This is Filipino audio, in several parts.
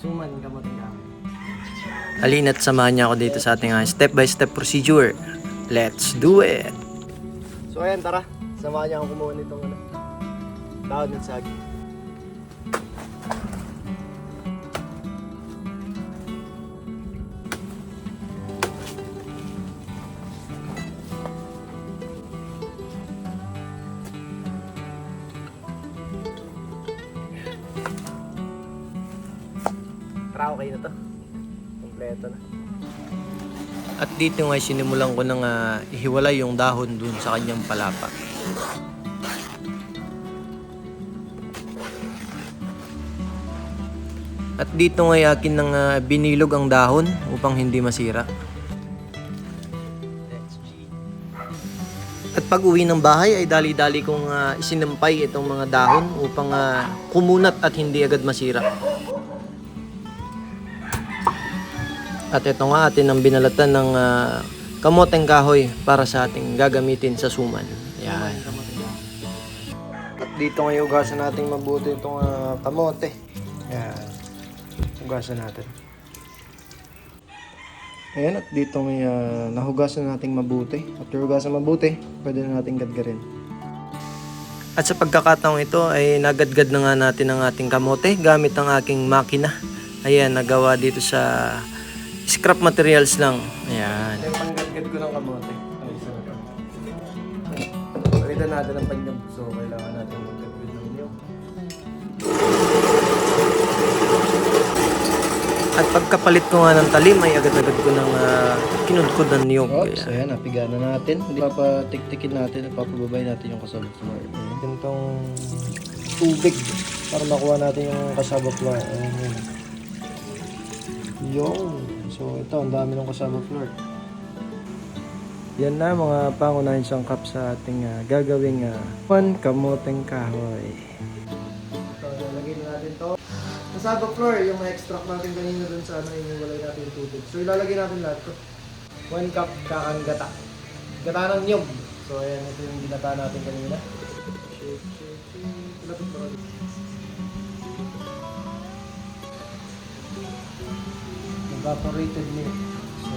Suman kamuting kahoy. Halina't samahan niya ako dito sa ating step-by-step procedure. Let's do it! So ayan, tara. Samahan niya akong kumuha nitong dahon ng saging. Tara, okay na to. Kompleto na. At dito nga sinimulan ko nang ihiwalay yung dahon dun sa kanyang palapa. At dito nga akin nang binilog ang dahon upang hindi masira. At pag uwi ng bahay ay dali-dali kong isinampay itong mga dahon upang kumunat at hindi agad masira. At ito nga atin ang binalatan ng kamoteng kahoy para sa ating gagamitin sa suman. Yan. At dito ngayon ugasan natin mabuti itong kamote. Yan. Hugasan natin. Ayan, at dito ngayon nahugasan natin mabuti. After hugasan mabuti, pwede na natin gadgarin. At sa pagkakataong ito ay nagadgad na nga natin ang ating kamote gamit ang aking makina. Ayan, nagawa dito sa scrap materials lang. Ayan. Ito yung panggadgad ko ng kamote. Ay, sarap. Palitan natin ang panyag. So, kailangan natin maggadgad ng niyog. At pagkapalit ko nga ng talim ay agad-agad ko ng kinudkod ng niyog. Oops, ayan, napiga na natin. Hindi papatik-tikin natin at papababay natin yung kasabot flour. Ganitong tubig para makuha natin yung kasabot flour. Ayan. Yung. So ito, ang dami ng kasabot flour. Yan na mga pangunahing sangkap sa ating gagawing kamoteng kahoy. So, lalagay na natin to. Kasabot flour, yung extract natin kanina dun sa iniwalay natin yung tubig. So ilalagay natin lahat to. 1 cup kakang gata. Gata ng nyog. So ayan, ito yung ginata natin kanina. Shake. Lapit mo rin. Evaporated milk. So,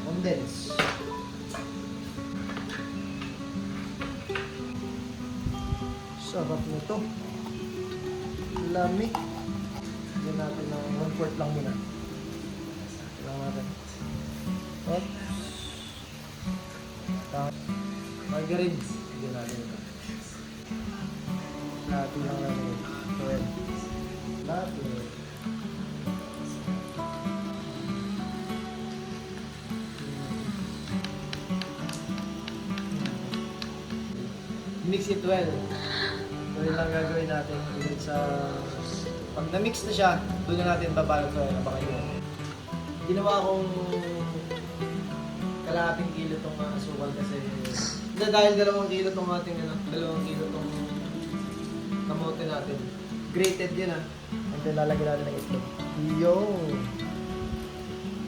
condense. Sarap nito. Lami. Yan natin ng 1/4 lang muna. Lang natin. Oops. Margarine. Hindi natin ito. Natin lang natin. So, yan. Natin. Mix it well. So, yun lang gagawin natin. Ulit sa... Pag na-mix na siya, doon na natin babalot sa baka yun. Ginawa kong kalahating kilo itong asukal kasi dahil 2 kilo itong ating 2 kilo itong kamote natin. Grated yun and then lalagyan natin ng itlog. Yung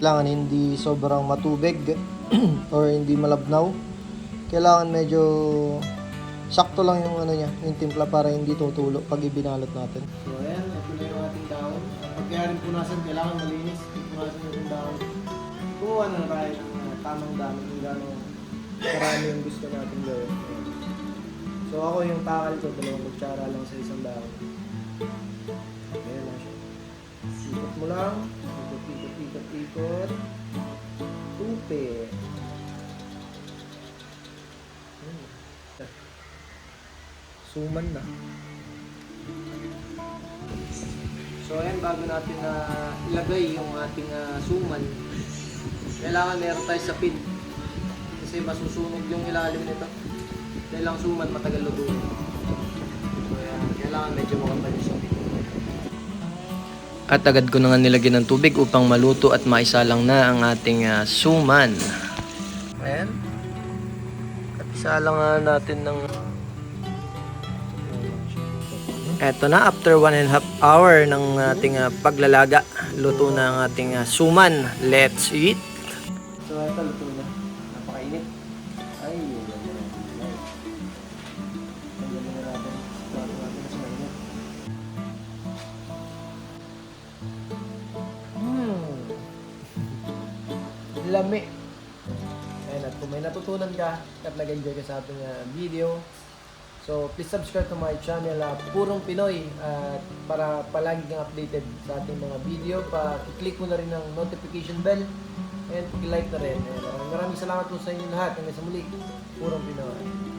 kailangan hindi sobrang matubig or hindi malabnaw. Kailangan medyo sakto lang yung niya, yung timpla para hindi tutulo pag ibinalot natin. So ayan, ito na yung ating dahon. Pag kaya rin punasan, kailangan malinis. Punasan yung dahon. Kumuha na tayo ng tamang dami kung gano'n karami yung gusto natin gawin. So ako yung takal ko, 2 kutsara lang sa isang dahon. Ayan na siya. Ikot mo lang. Ikot. Tupi. Suman na. So ayan, bago natin ilagay yung ating suman, kailangan meron tayo sa pin. Kasi masusunog yung ilalim nito. Dahil ang suman matagal lutuin. So ayan, kailangan medyo makapal yung sa pin. At agad ko na nga nilagyan ng tubig upang maluto at maisalang na ang ating suman. Ayan. At isalang nga natin ng... Eto na, after 1.5 hour ng ating paglalaga, luto na ang ating suman. Let's eat! So ito, luto na. Napakainit. Ay, yun na. Ay, yun na natin. Bago natin na sa mainit. Lami. Ayan, at kung may natutunan ka at nag-enjoy ka sa ating video, so please subscribe to my channel, Purong Pinoy, at para palagi kang updated sa ating mga video, pa-click mo na rin ang notification bell and i-like na rin. Maraming salamat po sa inyo lahat. Hanggang sa muli, Purong Pinoy.